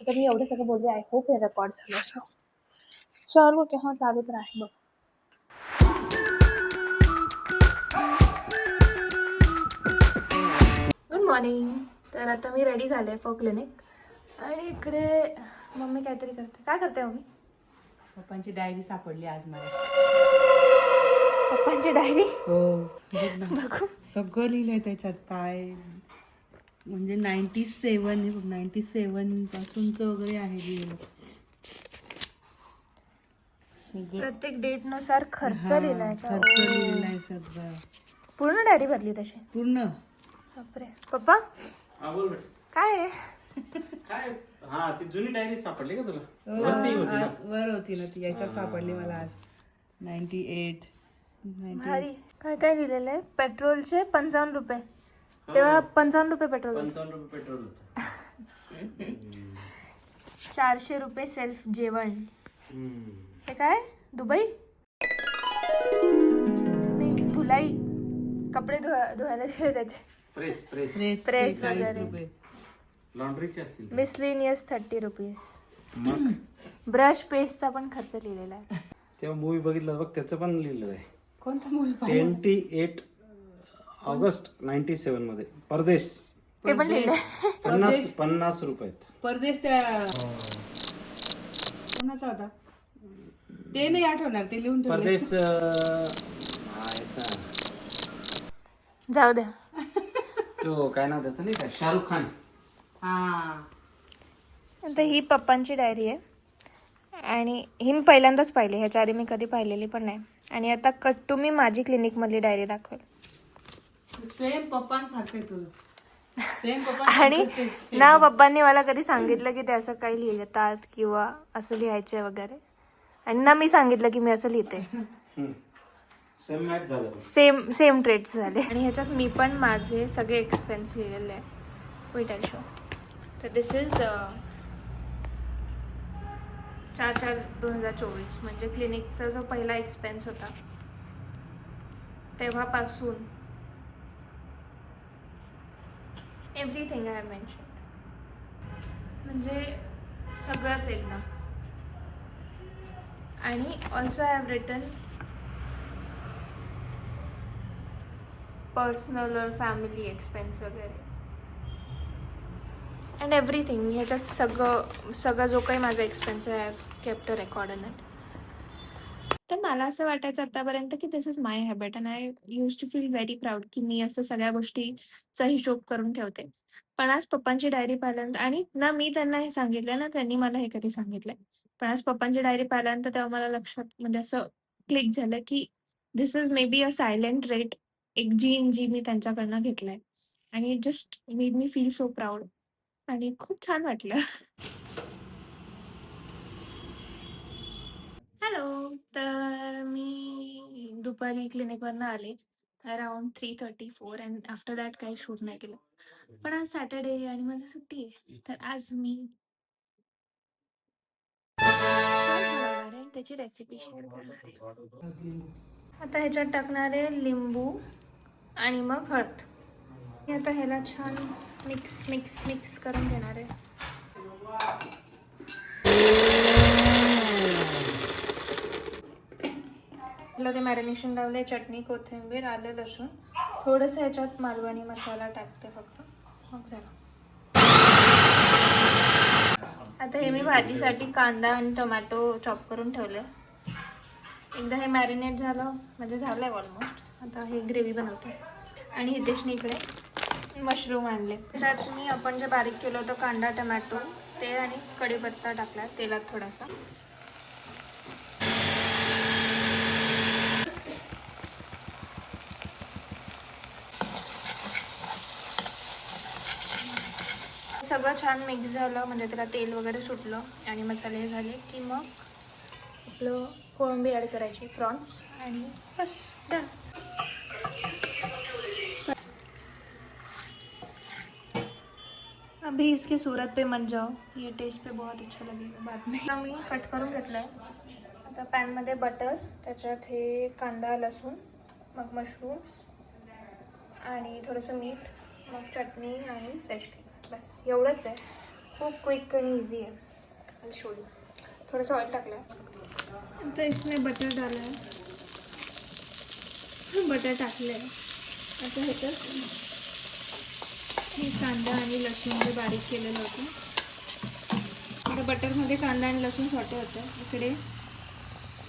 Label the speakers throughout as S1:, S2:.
S1: तर मी एवढं सगळं बोलले, आय होप हे रेकॉर्ड झालं असं. चालू की हां चालू तर आहे बघ. Good morning. तर आता मी रेडी झाले फॉर क्लिनिक आणि इकडे मम्मी काहीतरी करते. काय करते मम्मी?
S2: पप्पांची डायरी सापडली आज मला.
S1: पप्पांची डायरी?
S2: हो
S1: बघू.
S2: सगळं लिहिलंय त्याच्यात. काय म्हणजे 97 पासूनच वगैरे आहे लिहिलं सगळं.
S1: प्रत्येक डेट नुसार खर्च
S2: हा,
S1: लिहिलाय का?
S2: खर्च लिहिलाय सगळं
S1: पूर्ण डायरी भरली तशी?
S2: पूर्ण.
S1: बापरे. पप्पा
S3: बोल
S1: काय आहे?
S3: काय हा ती जुनी डायरी सापडली का तुला?
S2: वर होती ना ती, याच्यात सापडली मला आज. 98
S1: भारी. काय काय लिहिलेलं आहे? पेट्रोलचे 55 रुपये. तेव्हा 55 रुपये पेट्रोल.
S3: 55 रुपये पेट्रोल होतं.
S1: 400 रुपये सेल्फ जेवण. हे काय? दुबई नाही, धुलाई. कपडे धुवायला दिले त्याचे.
S3: प्रेस प्रेस
S2: प्रेस
S1: प्रेस
S2: 40
S1: वगैरे.
S2: रुपये.
S3: लॉन्ड्रीचे असतील ते.
S1: Miscellaneous 30 rupees.
S3: मग
S1: ब्रश पेस्टचा पण खर्च लिहिलेला आहे.
S3: तेव्हा मूवी बघितलं बघ, त्याचं पण लिहिलं आहे.
S2: कोणता मूवी?
S3: 28 ऑगस्ट 97 मध्ये परदेश.
S1: ते पण लिहिलंय.
S3: 50 रुपयात.
S2: परदेश त्या कोणाचा होता ते नाही आठवणार, ते लिहून ठेवलंय.
S3: परदेश
S1: जाऊ द्या.
S3: तो काय नाव त्याचं नाही का, शाहरुख खान.
S2: हा,
S1: आता ही पप्पांची डायरी आहे आणि ही मी पहिल्यांदाच पाहिली. ह्याच्या आधी मी कधी पाहिलेली पण नाही. आणि आता कट टू मी माझी क्लिनिकमधली डायरी दाखवेल.
S2: सेम पप्पांसारखं आहे तुझं. सेम
S1: आणि ना पप्पांनी मला कधी सांगितलं की ते असं काही लिहितात किंवा असं लिहायचे वगैरे, आणि ना मी सांगितलं की मी असं लिहिते.
S3: सेम मॅच झालं.
S1: सेम ट्रेड्स झाले. आणि ह्याच्यात मी पण माझे सगळे एक्सपेन्स लिहिलेले आहे. Weight I show. तर दिस इज 4/4/2024 म्हणजे क्लिनिकचा जो पहिला एक्सपेन्स होता तेव्हापासून एव्हरीथिंग आय हॅव मेन्शन, म्हणजे सगळंच एकदम. आणि also I have written personal और फॅमिली एक्सपेन्स वगैरे अँड एव्हरीथिंग. ह्याच्यात सगळं जो काही माझा एक्सपेन्स आहे I have kept a record in it. तर मला असं वाटायचं आतापर्यंत की this is my habit and I use to feel very proud की मी असं सगळ्या गोष्टीचा हिशोब करून ठेवते. पण आज पप्पांची डायरी पाहिल्यानंतर, आणि ना मी त्यांना हे सांगितलं ना त्यांनी मला हे कधी सांगितलंय, पण आज पप्पांची डायरी पाहिल्यानंतर तेव्हा मला लक्षात म्हणजे असं क्लिक झालं की this is maybe a silent rate, एक जी मी त्यांच्याकडनं घेतलंय. आणि it just made me feel so proud आणि खूप छान वाटलं. हॅलो. तर मी दुपारी क्लिनिकवरनं आले अराउंड 3:34 अँड आफ्टर दॅट काही शूट नाही केलं. पण आज सॅटर्डे आणि मला सुट्टी आहे, तर आज मी प्रॉन्स बनवणार आहे, त्याची रेसिपी शेअर करणार आहे. आता ह्याच्यात टाकणार आहे लिंबू आणि मग हळद. मी आता ह्याला छान मिक्स करून घेणार आहे. ते मॅरिनेशन लावले, चटणी, कोथिंबीर, आलं, लसूण, थोडंसं ह्याच्यात मालवणी मसाला टाकते फक्त, मग झालं. आता हे मी भाजीसाठी कांदा आणि टोमॅटो चॉप करून ठेवले. एकदा हे मॅरिनेट झालं म्हणजे झालं आहे ऑलमोस्ट. आता हे ग्रेव्ही बनवते. आणि हितेशने इकडे मशरूम आणले. त्याच्यात मी आपण जे बारीक केलं होतं कांदा, टोमॅटो, ते आणि कढीपत्ता टाकला तेलात थोडासा. सगळं छान मिक्स झालं म्हणजे त्याला तेल वगैरे सुटलं आणि मसाले झाले की मग आपलं कोळंबी ॲड करायची, प्रॉन्स, आणि बस डन. अभी इसकी सूरत पे मत जाओ, ये टेस्ट पे बहुत अच्छा लगेगा बाद में. आता मी कट करून घेतलं आहे. आता पॅनमध्ये बटर, त्याच्यात हे कांदा, लसूण, मग मशरूम्स आणि थोडंसं मीठ, मग चटणी आणि फ्रेश क्रीम, बस एवढंच आहे. खूप क्विक आणि इजी है. Show you. थोड़ा ऑयल टाकला है तो इसमें बटर डाला है. बटर टाकलं आहे. आता ह्याच्यात हे कांदा आणि लसूण जे बारीक केलेलं होतं. आता बटरमध्ये कांदा आणि लसूण सॉटे होतं. इकडे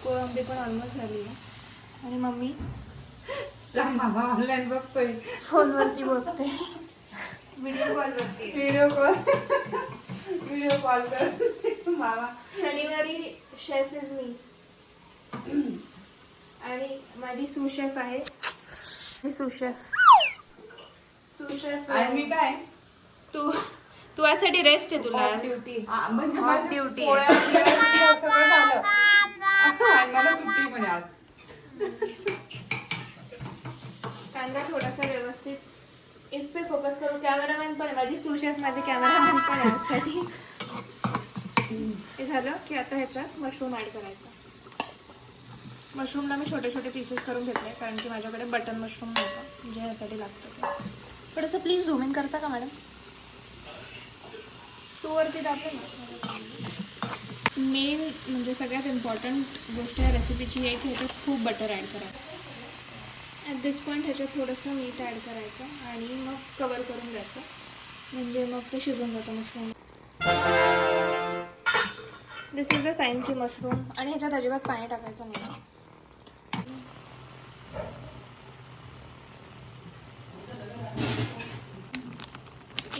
S1: कोळंबी पण ऑलमोस्ट झाली आहे. आणि मम्मी
S2: मामा ऑनलाईन बघतोय.
S1: फोनवरती बोलते. व्हिडिओ कॉल करते.
S2: व्हिडिओ कॉल कर मामा.
S1: शनिवारी शेफ इज मी आणि माझी सुशेफ आहे. सुशेफ
S2: आणि मी काय
S1: तू तू यासाठी रेस्ट आहे तुला.
S2: ड्युटी म्हणजे
S1: Off
S2: माझी
S1: duty.
S2: पोळ्या बिळ्या सगळं झालं आणि मला सुट्टी म्हणे आज.
S1: कांदा थोडासा व्यवस्थित इस पे फोकस करू. कॅमेरामॅन पण आहे माझी सुशेफ. माझे कॅमेरामॅन पण आहे आजसाठी. हे झालं की आता ह्याच्यात मशरूम ॲड करायचं. मशरूमला मी छोटे छोटे पीसेस करून घेतले कारण की माझ्याकडे बटन मशरूम नव्हतं जे ह्यासाठी लागतं ते. थोडंसं प्लीज झूम इन करता का मॅडम. तू वरती दाखव ना. मेन म्हणजे सगळ्यात इम्पॉर्टंट गोष्ट या रेसिपीची आहे की ह्याच्यात खूप बटर ॲड करायचं. ॲट दिस पॉईंट ह्याच्यात थोडंसं मीठ ॲड करायचं आणि मग कवर करून द्यायचं. म्हणजे मग ते शिजून जातं mushroom. This is the sign की मशरूम. आणि ह्याच्यात अजिबात पाणी टाकायचं नाही.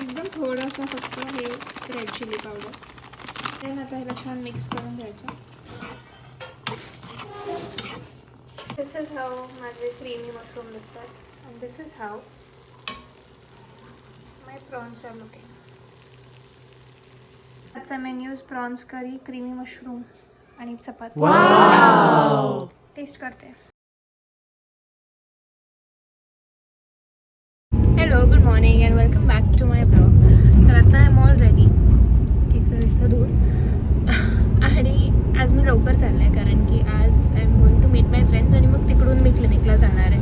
S1: एकदम थोडंसं फक्त हे रेड चिली पावडर. ते आता ह्याला छान मिक्स करून घ्यायचं. दिस इज हाऊ माझे क्रीमी मशरूम दिसतात. And this is how my prawns are looking. आजचा menu's prawns curry, creamy mushroom आणि चपाती. टेस्ट करते. Hello, good morning and welcome back to my blog. तर आता आय एम ऑल रेडी. केसं धुवून आणि आज मी लवकर चालले आहे कारण की आज I am going to meet my friends आणि मग तिकडून मी क्लिनिकला जाणार आहे.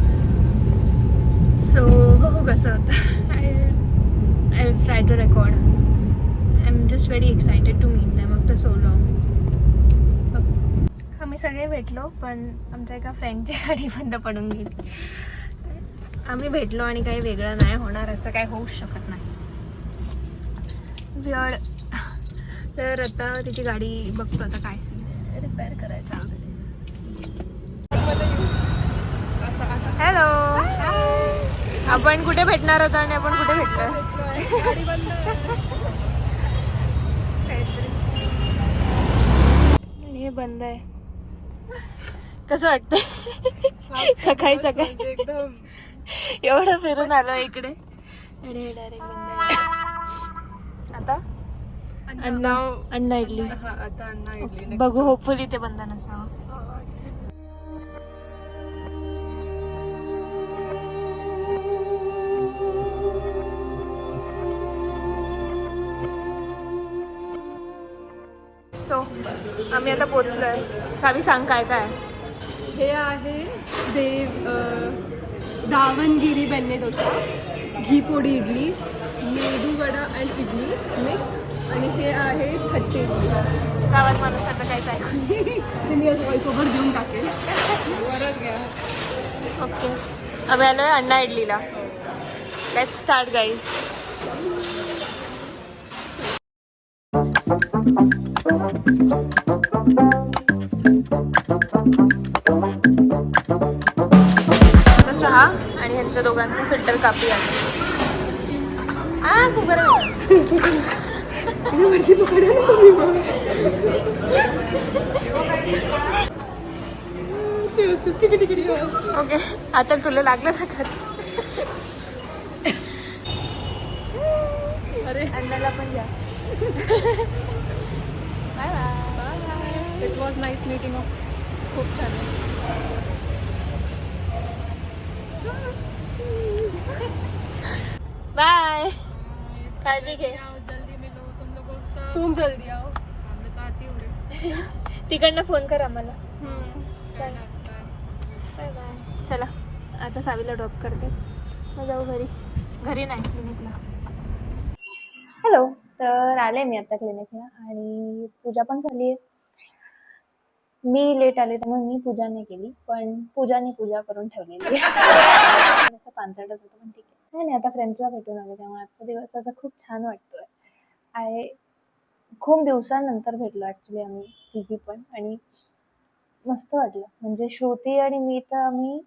S1: सो बघू कसं होतं. I try to record. I am just very excited to meet them after so long. आम्ही सगळे भेटलो पण आमच्या एका फ्रेंडची गाडी बंद पडून गेली. आम्ही भेटलो आणि काही वेगळं नाही होणार असं काही होऊच शकत नाही. वियर्ड. तर आता तिची गाडी बघतो आता काय सीन आहे. रिपेअर करायचं वगैरे. हॅलो, आपण कुठे भेटणार होतो आणि आपण कुठे भेटलो. हे बंद आहे. कसं वाटतंय सकाळी सकाळी
S2: एकदम
S1: एवढं फिरून आलो इकडे आणि हे डायरेक्ट बंद आहे. आता अण्णा इडली.
S2: आता अण्णा इडली.
S1: बघू, होपफुली ते बंद नसावं. सो आम्ही आता पोचलोय. सावी सांग काय काय.
S4: हे आहे दावणगिरी बेन्ने डोसा, घी पोडी इडली, मेदू वडा अँड इडली मिक्स. आणि हे आहे खट्टी इडली.
S1: सावध माणूस आता काय काय.
S4: ते मी आज व्हॉइसओव्हर देऊन टाकेल.
S1: ओके, आम्ही आलोय अण्णा इडलीला. Let's start guys. चहा आणि ह्यांच्या दोघांचं फिल्टर कापी आहे. खूप बरं.
S4: वरती पकडा ना तुम्ही मग.
S1: ओके, आता तुला लागलं सगळं.
S4: अरे
S1: अण्णाला पण द्या. Bye bye.
S4: It was nice meeting. खूप छान.
S1: बाय. काळजी घे.
S4: जल्दी मिलो तुम लोगों से. तुम जल्दी आओ. मैं तो आती हूँ.
S1: तिकडनं फोन कर आम्हाला. Bye bye. चला आता सावीला ड्रॉप करते. मग जाऊ घरी. घरी नाही, क्लिनिकला. हॅलो. तर आले मी आता क्लिनिकला आणि पूजा पण झाली आहे. मी लेट आले त्यामुळे मी पूजा नाही केली, पण पूजाने पूजा करून ठेवलेली आहे. असं पांचटच होतं, पण ठीक आहे. नाही नाही, आता फ्रेंड्सला भेटून आले त्यामुळे आजचा दिवस असा खूप छान वाटतोय. आहे खूप दिवसानंतर भेटलो ऍक्च्युली आम्ही तिघी पण, आणि मस्त वाटलं. म्हणजे श्रुती आणि मी तर आम्ही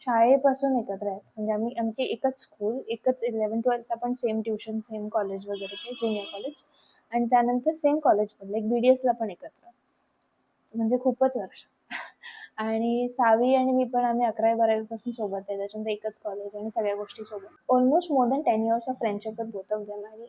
S1: शाळेपासून एकत्र आहेत. म्हणजे आमची एकच स्कूल, एकच 11th-12th आपण सेम ट्युशन, सेम कॉलेज वगैरे ते ज्युनियर कॉलेज, आणि त्यानंतर सेम कॉलेज पण लाईक BDSला पण एकत्र. म्हणजे खूपच वर्ष. आणि सावी आणि मी पण आम्ही 11वी-12वी पासून सोबत आहे. त्याच्यानंतर एकच कॉलेज आणि सगळ्या गोष्टी सोबत. Almost more than 10 years of friendship with both of them, आणि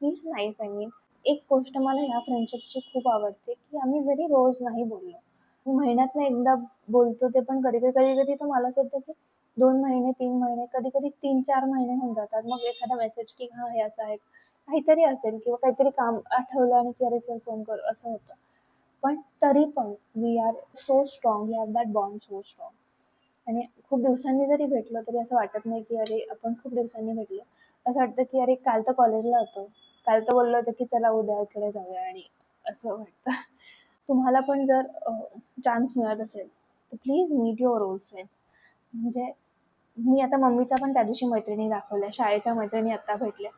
S1: प्लीज नाईस. आय मीन एक गोष्ट मला ह्या फ्रेंडशिपची खूप आवडते, की आम्ही जरी रोज नाही बोललो, महिन्यातनं एकदा बोलतो, ते पण कधी कधी तर मला असं वाटतं की 2 महिने, 3 महिने, कधी कधी 3-4 महिने होऊन जातात. मग एखादा मेसेज की हा हे असं आहे, काहीतरी असेल किंवा काहीतरी काम आठवलं आणि की अरे चल फोन करू, असं होतं. पण तरी पण we are so strong, we have that bond so strong. आणि खूप दिवसांनी जरी भेटलो तरी असं वाटत नाही की अरे आपण खूप दिवसांनी भेटलो. असं वाटतं की अरे काल तर कॉलेजला होतो, काल तर बोललो होतो की चला उद्या इकडे जाऊया, आणि असं वाटतं. तुम्हाला पण जर चान्स मिळत असेल तर please meet your old friends. म्हणजे मी आता मम्मीच्या पण त्या दिवशी मैत्रिणी दाखवल्या, शाळेच्या मैत्रिणी आत्ता भेटल्या.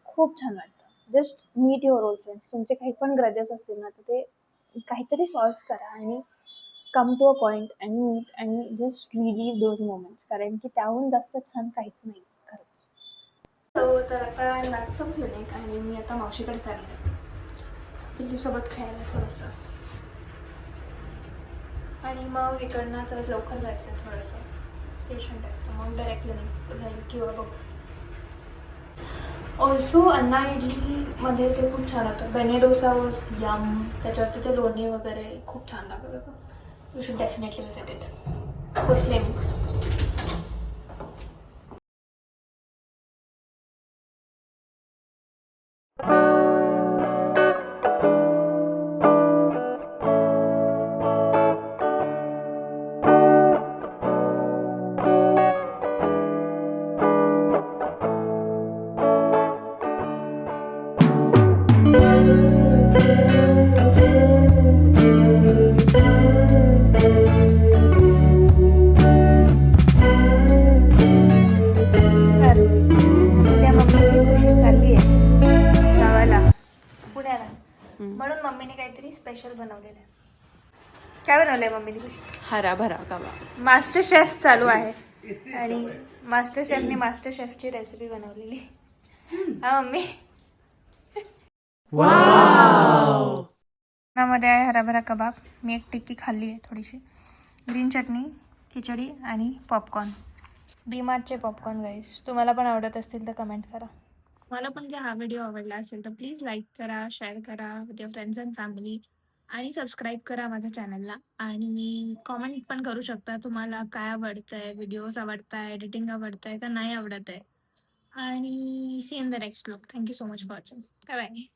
S1: खूप छान वाटतं. Just meet your old friends. तुमचे काही पण ग्रजेस असतील ना तर ते काहीतरी सॉल्व्ह करा आणि कम टू अ पॉइंट आणि मीट आणि जस्ट रिलीव्ह दोज मोमेंट्स, कारण की त्याहून जास्त छान काहीच नाही खरंच. हो, तर आता बॅक फ्रॉम क्लिनिक आणि मी आता मावशीकडे चालले पिल्लूसोबत खेळायला थोडंसं, आणि मग इकडनंच आज लवकर जायचं आहे. थोडंसं पेशंट आहे तर मग डायरेक्ट क्लिनिक जाईल किंवा बघू. ऑल्सो अन्ना इडलीमध्ये ते खूप छान होतं. बेने डोसा वॉज यम. त्याच्यावरती ते लोणी वगैरे खूप छान लागत होतं. You should definitely visit it. पोचले मी. तर उद्या मम्मीची खुशी चालली आहे गावाला, पुण्याला. म्हणून मम्मीने काहीतरी स्पेशल बनवलेलं आहे. काय बनवलंय मम्मीने खुशी?
S4: हराभरा कबाब.
S1: मास्टर शेफ चालू आहे आणि मास्टर शेफने मास्टर शेफची रेसिपी बनवलेली. हा मम्मी. मध्ये आहे हराभरा कबाब. मी एक टिक्की खाल्ली आहे थोडीशी. ग्रीन चटणी, खिचडी आणि पॉपकॉर्न. डीमार्टचे पॉपकॉर्न गाईस. तुम्हाला पण आवडत असतील तर कमेंट करा. मला पण जर हा व्हिडिओ आवडला असेल तर प्लीज लाईक करा, शेअर करा with your friends and family, आणि सबस्क्राईब करा माझ्या चॅनलला. आणि कॉमेंट पण करू शकता तुम्हाला काय आवडतंय, व्हिडिओज आवडताय, एडिटिंग आवडतंय का नाही आवडत आहे. आणि see in the next vlog. Thank you so much for watching. Bye bye.